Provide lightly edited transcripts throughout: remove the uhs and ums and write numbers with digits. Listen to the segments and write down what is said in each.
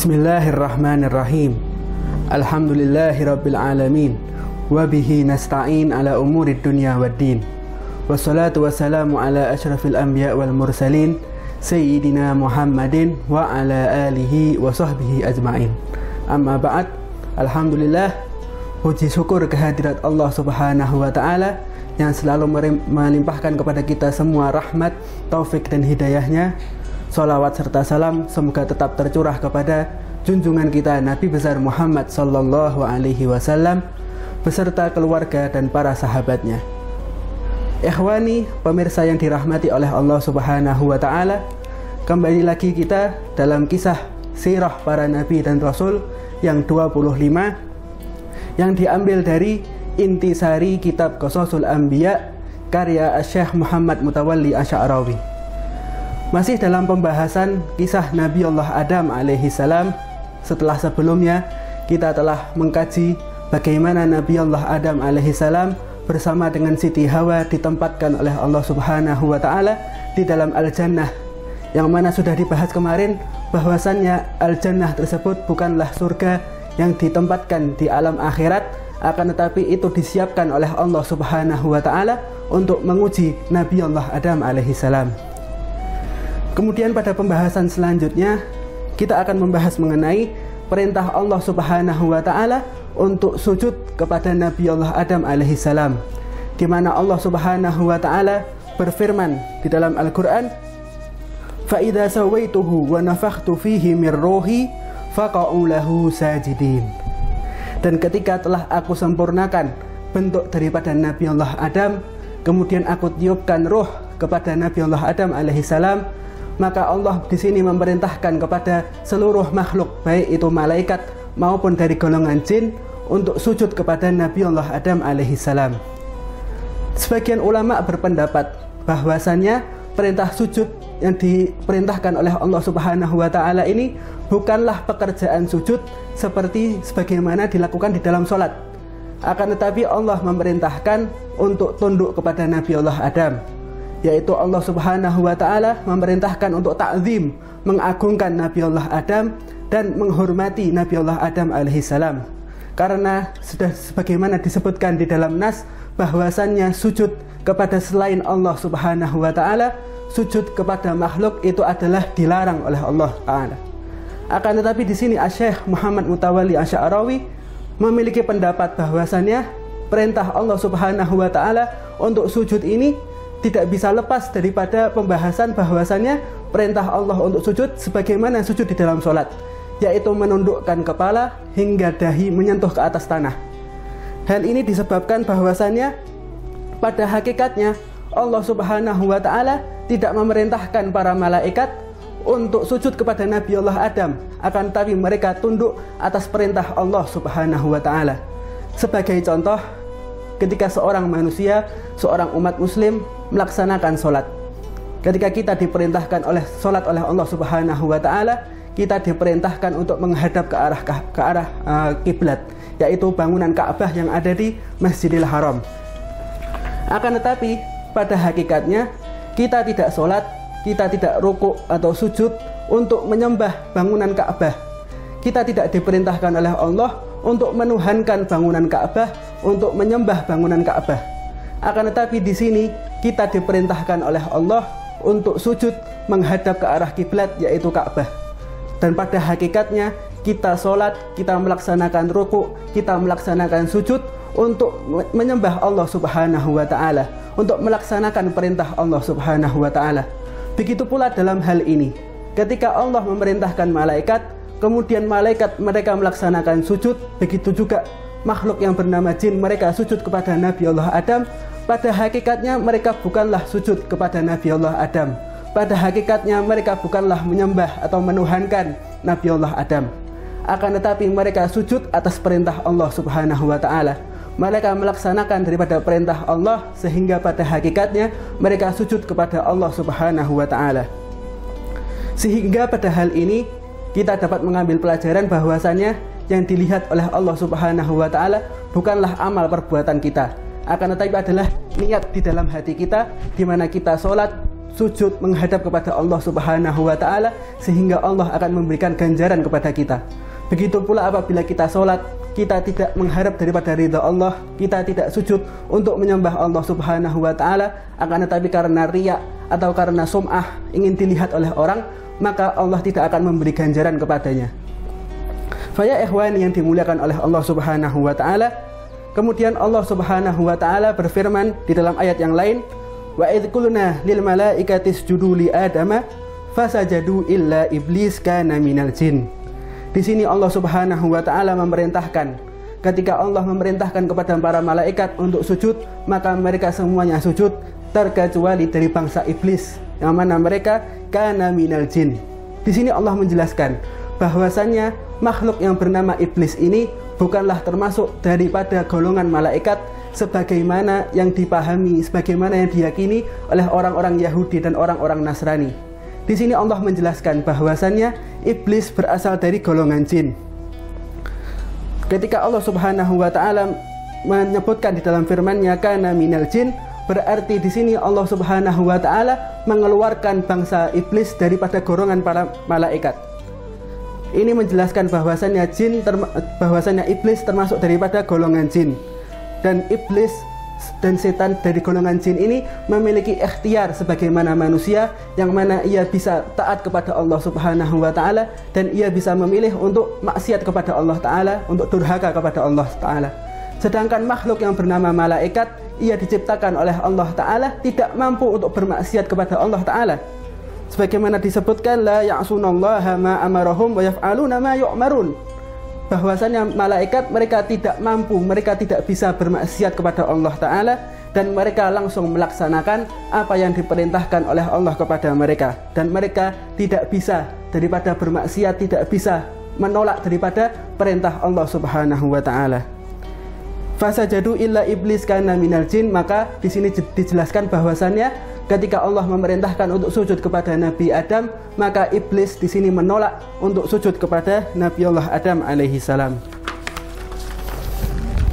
Bismillahirrahmanirrahim. Alhamdulillahirabbil alamin. Wa bihi nasta'in ala umurid dunya waddin. Wassalatu wassalamu ala asyrafil anbiya wal mursalin sayyidina Muhammadin wa ala alihi wa sahbihi ajma'in. Amma ba'd. Alhamdulillah, puji syukur kehadirat Allah Subhanahu wa taala yang selalu melimpahkan kepada kita semua rahmat, taufik dan hidayahnya. Salawat serta salam semoga tetap tercurah kepada junjungan kita Nabi besar Muhammad sallallahu alaihi wasallam beserta keluarga dan para sahabatnya. Ikhwani, pemirsa yang dirahmati oleh Allah Subhanahu wa taala, kembali lagi kita dalam kisah sirah para nabi dan rasul yang 25 yang diambil dari intisari kitab Qasasul Anbiya karya Syekh Muhammad Mutawalli Asy'arawi. Masih dalam pembahasan kisah Nabi Allah Adam alaihi salam. Setelah sebelumnya kita telah mengkaji bagaimana Nabi Allah Adam alaihi salam bersama dengan Siti Hawa ditempatkan oleh Allah Subhanahu wa taala di dalam Al-Jannah, yang mana sudah dibahas kemarin bahwasannya Al-Jannah tersebut bukanlah surga yang ditempatkan di alam akhirat, akan tetapi itu disiapkan oleh Allah Subhanahu wa taala untuk menguji Nabi Allah Adam alaihi salam. Kemudian pada pembahasan selanjutnya kita akan membahas mengenai perintah Allah Subhanahu wa taala untuk sujud kepada Nabi Allah Adam alaihi salam, di mana Allah Subhanahu wa taala berfirman di dalam Al-Qur'an, "Fa idza sawaituhu wa nafakhtu fihi mir ruhi faqa'u lahu sajidin." Dan ketika telah aku sempurnakan bentuk daripada Nabi Allah Adam, kemudian aku tiupkan ruh kepada Nabi Allah Adam alaihi salam, maka Allah di sini memerintahkan kepada seluruh makhluk, baik itu malaikat maupun dari golongan jin, untuk sujud kepada Nabi Allah Adam alaihi salam. Sebagian ulama berpendapat bahwasannya perintah sujud yang diperintahkan oleh Allah Subhanahu wa taala ini bukanlah pekerjaan sujud seperti sebagaimana dilakukan di dalam sholat. Akan tetapi Allah memerintahkan untuk tunduk kepada Nabi Allah Adam, yaitu Allah Subhanahu wa taala memerintahkan untuk ta'zim, mengagungkan Nabi Allah Adam dan menghormati Nabi Allah Adam alaihi salam. Karena sudah sebagaimana disebutkan di dalam nas bahwasannya sujud kepada selain Allah Subhanahu wa taala, sujud kepada makhluk itu adalah dilarang oleh Allah taala. Akan tetapi di sini Syekh Muhammad Mutawalli Asy'arawi memiliki pendapat bahwasannya perintah Allah Subhanahu wa taala untuk sujud ini tidak bisa lepas daripada pembahasan bahwasannya perintah Allah untuk sujud sebagaimana sujud di dalam sholat, yaitu menundukkan kepala hingga dahi menyentuh ke atas tanah. Hal ini disebabkan bahwasannya pada hakikatnya Allah Subhanahu wa taala tidak memerintahkan para malaikat untuk sujud kepada Nabi Allah Adam, akan tetapi mereka tunduk atas perintah Allah Subhanahu wa taala. Sebagai contoh, ketika seorang manusia, seorang umat muslim melaksanakan sholat, ketika kita diperintahkan oleh sholat oleh Allah Subhanahu wa taala, kita diperintahkan untuk menghadap ke arah kiblat, yaitu bangunan Ka'bah yang ada di Masjidil Haram. Akan tetapi pada hakikatnya kita tidak sholat, kita tidak rukuk atau sujud untuk menyembah bangunan Ka'bah. Kita tidak diperintahkan oleh Allah untuk menuhankan bangunan Ka'bah, untuk menyembah bangunan Ka'bah. Akan tetapi di sini kita diperintahkan oleh Allah untuk sujud menghadap ke arah kiblat, yaitu Ka'bah. Dan pada hakikatnya kita sholat, kita melaksanakan rukuk, kita melaksanakan sujud untuk menyembah Allah Subhanahu wa taala, untuk melaksanakan perintah Allah Subhanahu wa taala. Begitu pula dalam hal ini, ketika Allah memerintahkan malaikat, kemudian malaikat mereka melaksanakan sujud, begitu juga makhluk yang bernama jin mereka sujud kepada Nabi Allah Adam. Pada hakikatnya mereka bukanlah sujud kepada Nabi Allah Adam. Pada hakikatnya mereka bukanlah menyembah atau menuhankan Nabi Allah Adam. Akan tetapi mereka sujud atas perintah Allah Subhanahu wa taala. Mereka melaksanakan daripada perintah Allah, sehingga pada hakikatnya mereka sujud kepada Allah Subhanahu wa taala. Sehingga pada hal ini kita dapat mengambil pelajaran bahwasannya yang dilihat oleh Allah Subhanahu wa taala bukanlah amal perbuatan kita, akan tetapi adalah niat di dalam hati kita, di mana kita sholat, sujud menghadap kepada Allah Subhanahu wa Ta'ala, sehingga Allah akan memberikan ganjaran kepada kita. Begitu pula apabila kita sholat, kita tidak mengharap daripada ridha Allah, kita tidak sujud untuk menyembah Allah Subhanahu wa Ta'ala, akan tetapi karena riya atau karena sum'ah, ingin dilihat oleh orang, maka Allah tidak akan memberi ganjaran kepadanya. Faya ikhwan yang dimuliakan oleh Allah Subhanahu wa Ta'ala, kemudian Allah Subhanahu wa Ta'ala berfirman di dalam ayat yang lain, wa idh qulna lil malaikati isjudu li adama fasajadu illa iblis kana minal jin. Di sini Allah Subhanahu wa Ta'ala memerintahkan, ketika Allah memerintahkan kepada para malaikat untuk sujud, maka mereka semuanya sujud terkecuali dari bangsa iblis, yang mana mereka kana minal jin. Di sini Allah menjelaskan bahwasannya makhluk yang bernama iblis ini bukanlah termasuk daripada golongan malaikat sebagaimana yang dipahami, sebagaimana yang diyakini oleh orang-orang Yahudi dan orang-orang Nasrani. Di sini Allah menjelaskan bahwasannya iblis berasal dari golongan jin. Ketika Allah Subhanahu wa Ta'ala menyebutkan di dalam firman-Nya kana minal jin, berarti di sini Allah Subhanahu wa Ta'ala mengeluarkan bangsa iblis daripada golongan para malaikat. Ini menjelaskan bahwasannya iblis termasuk daripada golongan jin. Dan iblis dan setan dari golongan jin ini memiliki ikhtiar sebagaimana manusia, yang mana ia bisa taat kepada Allah Subhanahu wa Ta'ala, dan ia bisa memilih untuk maksiat kepada Allah Ta'ala, untuk durhaka kepada Allah Ta'ala. Sedangkan makhluk yang bernama malaikat, ia diciptakan oleh Allah Ta'ala tidak mampu untuk bermaksiat kepada Allah Ta'ala. Sebagaimana disebutkan, la ya'sunallaha ma amarahum wa yaf'aluna ma yu'marun, bahwasanya malaikat mereka tidak mampu, mereka tidak bisa bermaksiat kepada Allah Ta'ala, dan mereka langsung melaksanakan apa yang diperintahkan oleh Allah kepada mereka, dan mereka tidak bisa daripada bermaksiat, tidak bisa menolak daripada perintah Allah Subhanahu wa Ta'ala. Fasajadu illa iblis kana minal jin, maka di sini dijelaskan bahwasannya ketika Allah memerintahkan untuk sujud kepada Nabi Adam, maka iblis di sini menolak untuk sujud kepada Nabi Allah Adam alaihi salam.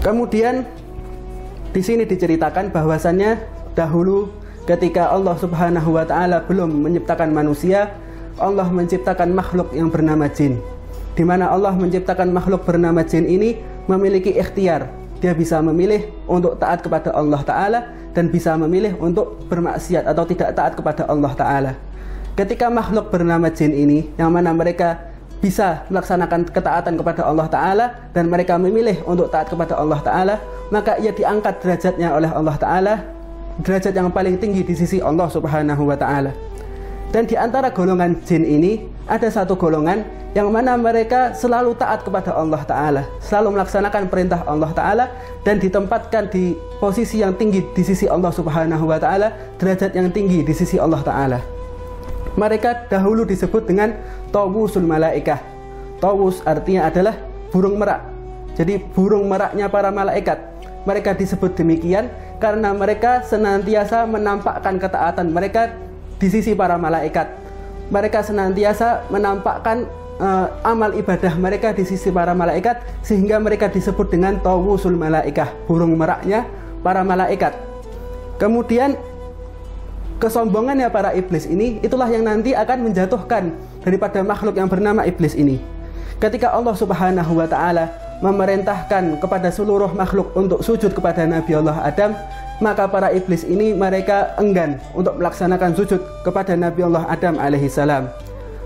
Kemudian di sini diceritakan bahwasannya dahulu ketika Allah Subhanahu wa Ta'ala belum menciptakan manusia, Allah menciptakan makhluk yang bernama jin. Di mana Allah menciptakan makhluk bernama jin ini memiliki ikhtiar. Dia bisa memilih untuk taat kepada Allah Ta'ala dan bisa memilih untuk bermaksiat atau tidak taat kepada Allah Ta'ala. Ketika makhluk bernama jin ini, yang mana mereka bisa melaksanakan ketaatan kepada Allah Ta'ala dan mereka memilih untuk taat kepada Allah Ta'ala, maka ia diangkat derajatnya oleh Allah Ta'ala, derajat yang paling tinggi di sisi Allah Subhanahu wa Ta'ala. Dan di antara golongan jin ini ada satu golongan yang mana mereka selalu taat kepada Allah Ta'ala, selalu melaksanakan perintah Allah Ta'ala, dan ditempatkan di posisi yang tinggi di sisi Allah Subhanahu wa Ta'ala, derajat yang tinggi di sisi Allah Ta'ala. Mereka dahulu disebut dengan tawusul malaikah. Tawus artinya adalah burung merak. Jadi burung meraknya para malaikat. Mereka disebut demikian karena mereka senantiasa menampakkan ketaatan mereka di sisi para malaikat. Mereka senantiasa menampakkan amal ibadah mereka di sisi para malaikat, sehingga mereka disebut dengan tawusul malaikah, burung meraknya para malaikat. Kemudian kesombongannya para iblis ini, itulah yang nanti akan menjatuhkan daripada makhluk yang bernama iblis ini. Ketika Allah Subhanahu wa Ta'ala memerintahkan kepada seluruh makhluk untuk sujud kepada Nabi Allah Adam, maka para iblis ini mereka enggan untuk melaksanakan sujud kepada Nabi Allah Adam alaihi salam.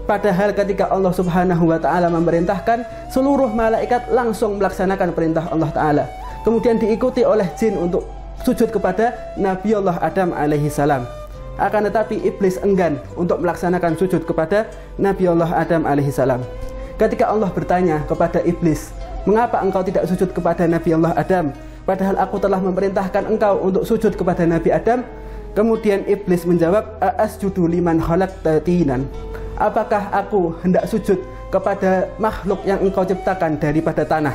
Padahal ketika Allah Subhanahu wa Ta'ala memerintahkan, seluruh malaikat langsung melaksanakan perintah Allah Ta'ala. Kemudian diikuti oleh jin untuk sujud kepada Nabi Allah Adam alaihi salam. Akan tetapi iblis enggan untuk melaksanakan sujud kepada Nabi Allah Adam alaihi salam. Ketika Allah bertanya kepada iblis, mengapa engkau tidak sujud kepada Nabi Allah Adam, padahal aku telah memerintahkan engkau untuk sujud kepada Nabi Adam? Kemudian iblis menjawab, asjudu liman khalaqta tinan, apakah aku hendak sujud kepada makhluk yang engkau ciptakan daripada tanah?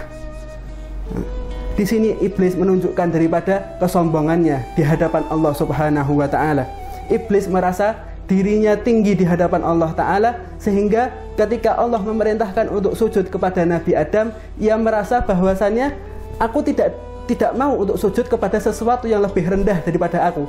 Di sini iblis menunjukkan daripada kesombongannya di hadapan Allah Subhanahu wa Ta'ala. Iblis merasa dirinya tinggi di hadapan Allah Ta'ala, sehingga ketika Allah memerintahkan untuk sujud kepada Nabi Adam, ia merasa bahwasannya aku tidak mau untuk sujud kepada sesuatu yang lebih rendah daripada aku.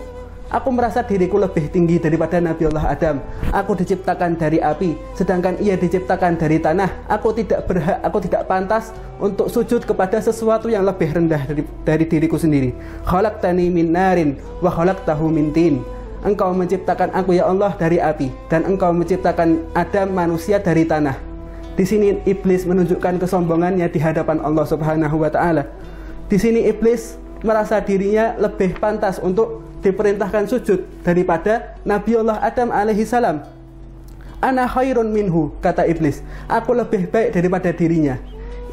Aku merasa diriku lebih tinggi daripada Nabi Allah Adam. Aku diciptakan dari api, sedangkan ia diciptakan dari tanah. Aku tidak berhak, aku tidak pantas untuk sujud kepada sesuatu yang lebih rendah dari diriku sendiri. Khalaqtani min narin wa khalaqtahu min tin. Engkau menciptakan aku ya Allah dari api, dan engkau menciptakan Adam manusia dari tanah. Di sini iblis menunjukkan kesombongannya di hadapan Allah Subhanahu wa taala. Di sini iblis merasa dirinya lebih pantas untuk diperintahkan sujud daripada Nabi Allah Adam alaihi salam. Ana khairun minhu, kata iblis. Aku lebih baik daripada dirinya.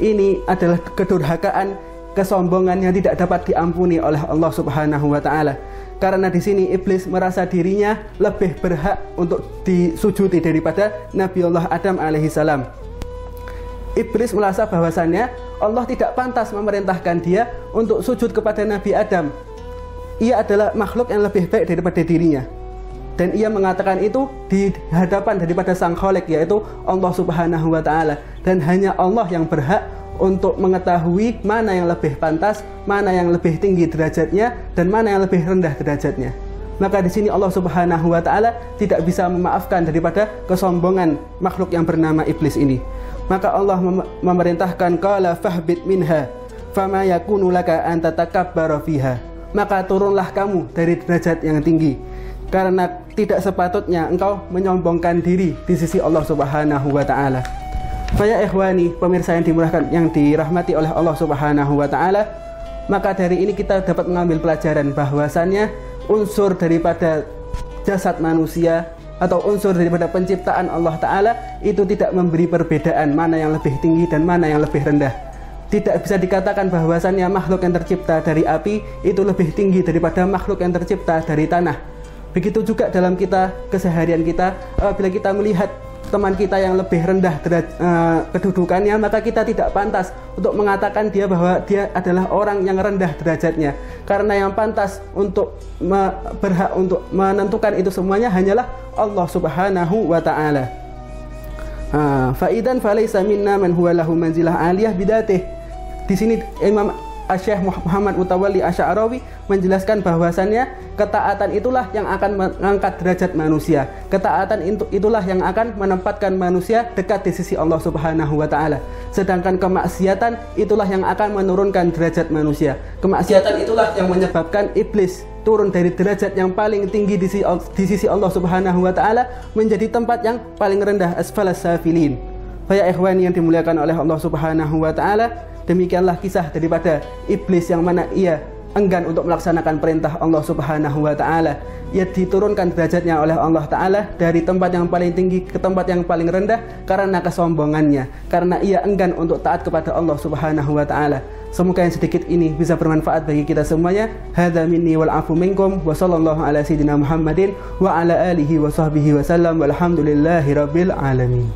Ini adalah kedurhakaan, kesombongan yang tidak dapat diampuni oleh Allah Subhanahu wa taala. Karena di sini iblis merasa dirinya lebih berhak untuk disujudi daripada Nabi Allah Adam alaihi salam. Iblis merasa bahwasannya Allah tidak pantas memerintahkan dia untuk sujud kepada Nabi Adam. Ia adalah makhluk yang lebih baik daripada dirinya. Dan ia mengatakan itu di hadapan daripada Sang Khalik, yaitu Allah Subhanahu wa taala. Dan hanya Allah yang berhak untuk mengetahui mana yang lebih pantas, mana yang lebih tinggi derajatnya, dan mana yang lebih rendah derajatnya. Maka di sini Allah Subhanahu wa taala tidak bisa memaafkan daripada kesombongan makhluk yang bernama iblis ini. Maka Allah memerintahkan, qala fahbit minha fama yakunu laka an tatakabbara fiha. Maka turunlah kamu dari derajat yang tinggi, karena tidak sepatutnya engkau menyombongkan diri di sisi Allah Subhanahu wa taala. Faya ikhwani, pemirsa yang dimurahkan, yang dirahmati oleh Allah Subhanahu wa taala, maka dari ini kita dapat mengambil pelajaran bahwasannya unsur daripada jasad manusia atau unsur daripada penciptaan Allah taala itu tidak memberi perbedaan mana yang lebih tinggi dan mana yang lebih rendah. Tidak bisa dikatakan bahwasannya makhluk yang tercipta dari api itu lebih tinggi daripada makhluk yang tercipta dari tanah. Begitu juga dalam keseharian kita, apabila kita melihat teman kita yang lebih rendah kedudukannya, maka kita tidak pantas untuk mengatakan dia bahwa dia adalah orang yang rendah derajatnya. Karena yang pantas untuk berhak untuk menentukan itu semuanya hanyalah Allah Subhanahu wa taala. Faidan falaysa minna man huwa lahu manzilah aliyah bidatih. Di sini Imam Syekh Muhammad Mutawalli Asy'arawi menjelaskan bahwasannya ketaatan itulah yang akan mengangkat derajat manusia. Ketaatan itulah yang akan menempatkan manusia dekat di sisi Allah Subhanahu wa taala. Sedangkan kemaksiatan itulah yang akan menurunkan derajat manusia. Kemaksiatan itulah yang menyebabkan iblis turun dari derajat yang paling tinggi di sisi Allah Subhanahu wa taala menjadi tempat yang paling rendah, asfalas safilin. Ya ikhwani yang dimuliakan oleh Allah Subhanahu wa taala, demikianlah kisah daripada iblis yang mana ia enggan untuk melaksanakan perintah Allah Subhanahu wa taala. Ia diturunkan derajatnya oleh Allah taala dari tempat yang paling tinggi ke tempat yang paling rendah karena kesombongannya, karena ia enggan untuk taat kepada Allah Subhanahu wa taala. Semoga yang sedikit ini bisa bermanfaat bagi kita semuanya. Hadza minni wal afu minkum wa sallallahu ala sayyidina Muhammadin wa ala alihi wa sahbihi wa sallam walhamdulillahi rabbil alamin.